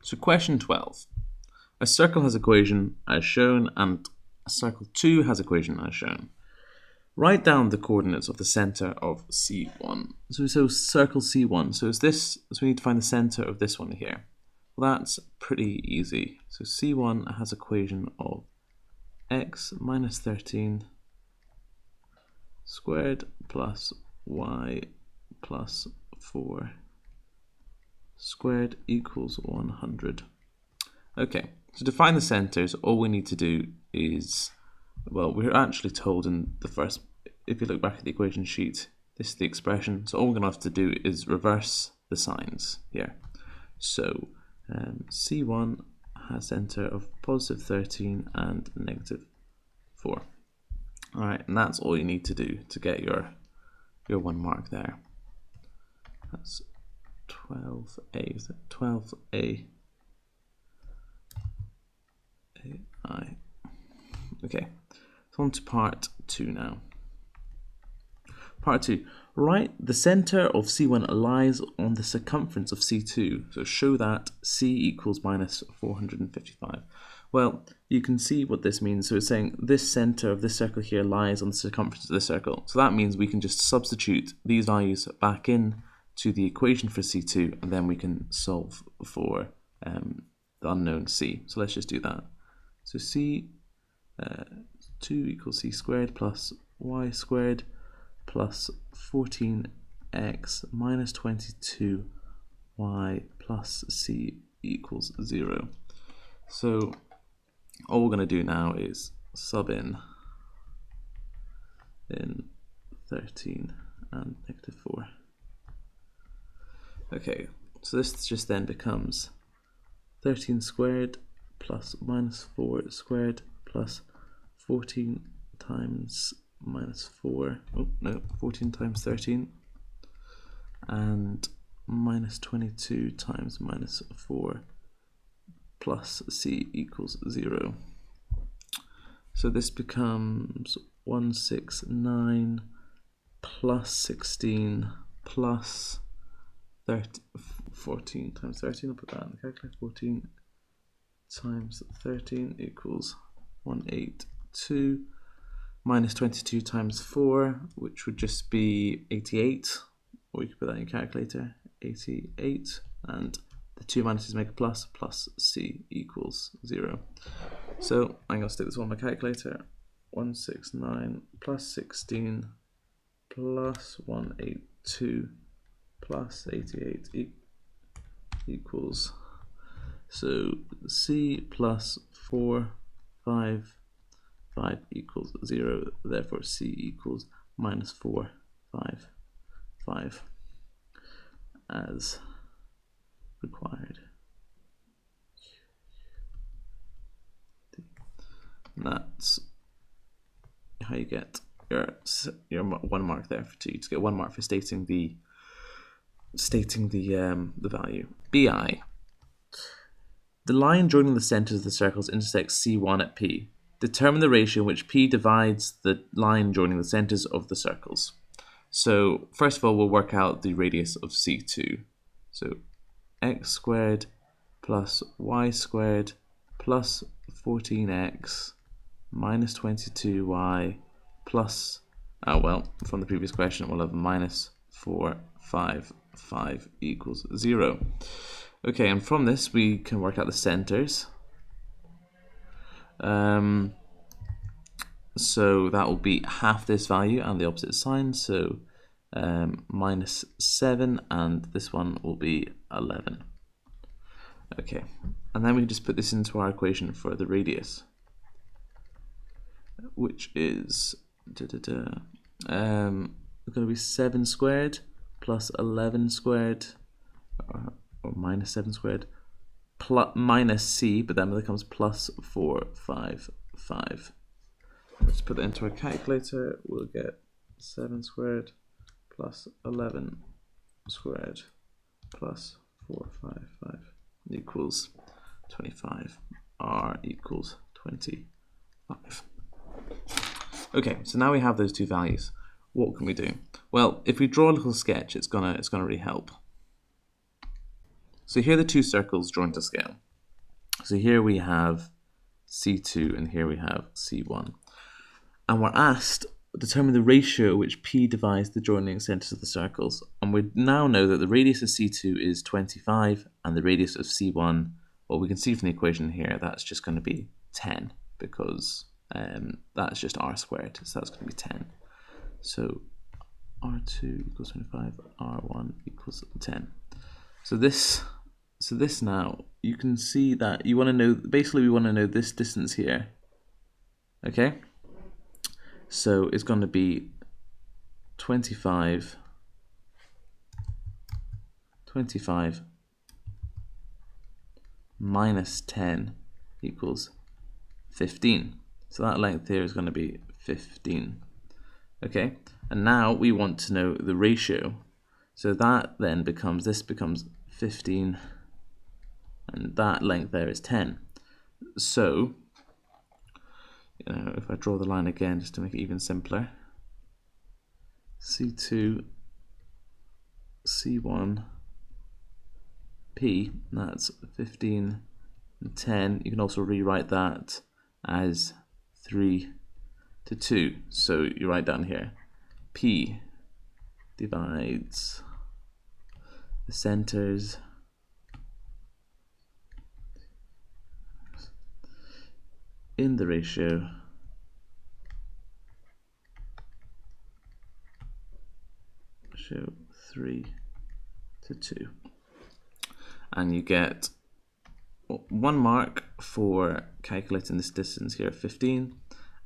So question 12. A circle has equation as shown and a circle 2 has equation as shown. Write down the coordinates of the center of C1. So circle C1. So it's this. So we need to find the center of this one here. Well, that's pretty easy. So C1 has equation of x minus 13 squared plus y plus 4 squared equals 100. Okay, so to find the centers, all we need to do is, well, we're actually told in the first, if you look back at the equation sheet, this is the expression. So all we're going to have to do is reverse the signs here. So C1 has center of positive 13 and negative 4. All right, and that's all you need to do to get your 1 mark there. That's 12a, is it 12a? AI. Okay, so on to part 2 now. Part 2. Write the center of C1 lies on the circumference of C2. So show that C equals minus 455. Well, you can see what this means. So it's saying this center of this circle here lies on the circumference of this circle. So that means we can just substitute these values back in to the equation for C2, and then we can solve for the unknown C. So let's just do that. So C2 equals C squared plus y squared plus 14x minus 22y plus C equals 0. So all we're going to do now is sub in 13 and negative 4. Okay, so this just then becomes 13 squared plus minus 4 squared plus 14 times minus 4, 14 times 13, and minus 22 times minus 4 plus C equals 0. So this becomes 169 plus 16 plus 14 times 13, I'll put that in the calculator, 14 times 13 equals 182, minus 22 times 4, which would just be 88, or you could put that in your calculator, 88, and the 2 minuses make a plus, plus C equals 0. So I'm going to stick this on my calculator, 169 plus 16 plus 182 plus 88 equals, so C plus 4, 5 equals 0, therefore C equals minus 4, 5 as required. And that's how you get your 1 mark there for 2. You just get 1 mark for stating the value. BI. The line joining the centers of the circles intersects C1 at P. Determine the ratio in which P divides the line joining the centers of the circles. So first of all, we'll work out the radius of C2. So x squared plus y squared plus 14x minus 22y plus, from the previous question, we'll have minus 4, 5 equals 0. Okay, and from this we can work out the centers. So that will be half this value and the opposite sign, so minus 7, and this one will be 11. Okay, and then we can just put this into our equation for the radius, which is going to be 7 squared plus 11 squared, or minus 7 squared, plus minus C, but then it becomes plus 4, 5. Let's put that into our calculator. We'll get 7 squared plus 11 squared plus 4, 5 equals 25. R equals 25. Okay, so now we have those two values. What can we do? Well, if we draw a little sketch, it's gonna really help. So here are the two circles drawn to scale. So here we have C2 and here we have C1. And we're asked determine the ratio at which P divides the joining centers of the circles. And we now know that the radius of C2 is 25 and the radius of C1, well, we can see from the equation here, that's just going to be 10 because that's just r squared, so that's going to be 10. So r2 equals 25, r1 equals 10. So this now, you can see that you want to know, basically we want to know this distance here, okay? So it's going to be 25 minus 10 equals 15. So that length here is going to be 15. Okay, and now we want to know the ratio. So that then becomes, this becomes 15, and that length there is 10. So, you know, if I draw the line again just to make it even simpler, C2, C1, P, that's 15 and 10. You can also rewrite that as 3 to 2. So you write down here, P divides the centers in the ratio show 3 to 2. And you get 1 mark for calculating this distance here, 15,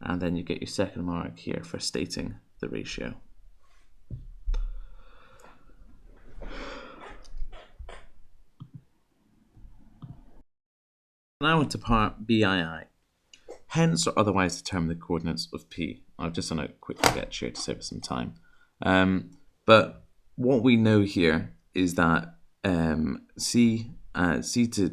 and then you get your second mark here for stating the ratio. Now into part BII. Hence or otherwise determine the coordinates of P. I've just done a quick sketch here to save us some time. But what we know here is that C to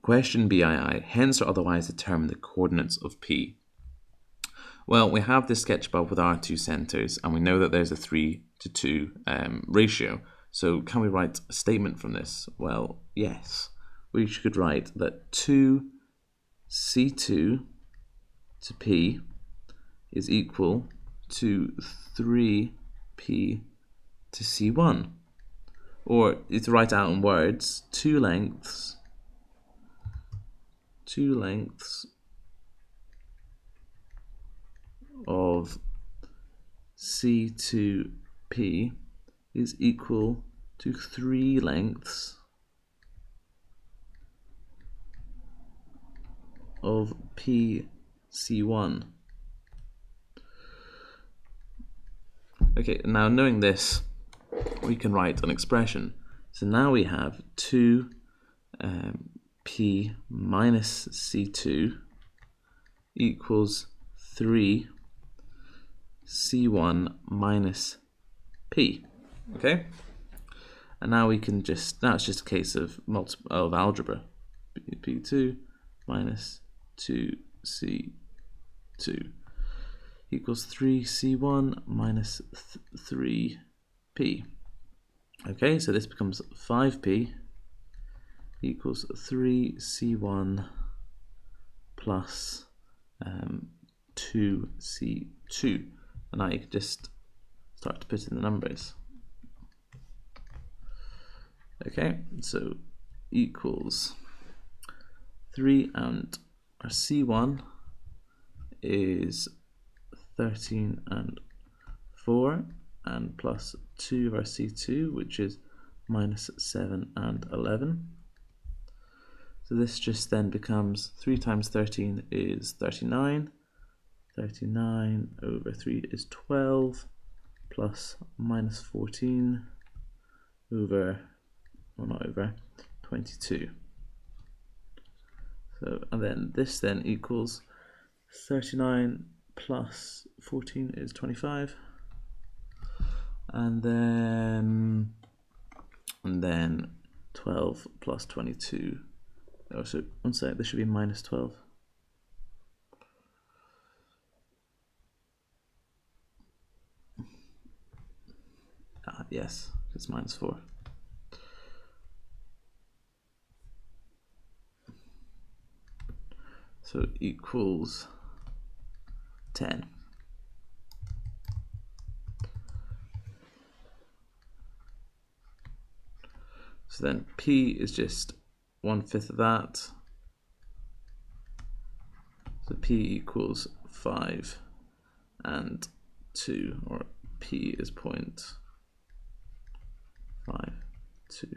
question BII, hence or otherwise determine the coordinates of P. Well, we have this sketch above with our two centers, and we know that there's a 3 to 2 ratio. So can we write a statement from this? Well, yes. We could write that 2C2 to P is equal to 3P to C1. Or to write out in words, two lengths of C2P is equal to 3 lengths of PC1. Okay, now knowing this, we can write an expression. So now we have 2P minus C2 equals 3C1 minus P. Okay? And now we can just, now it's just a case of algebra. P2 minus 2C2 equals 3C1 minus 3P. Okay, so this becomes 5P equals 3C1 plus 2C2. And now you can just start to put in the numbers. Okay, so equals 3 and our C1 is 13 and 4, and plus 2 of our C2, which is minus 7 and 11. So this just then becomes 3 times 13 is 39. 39 over 3 is 12, plus minus 14 over, well not over, 22. So, and then this then equals 39 plus 14 is 25. And then 12 plus 22 Oh, so one sec, this should be minus 12. Ah, yes, it's minus 4. So equals 10. So then P is just 1/5 of that. So P equals 5 and 2, or P is 0.52.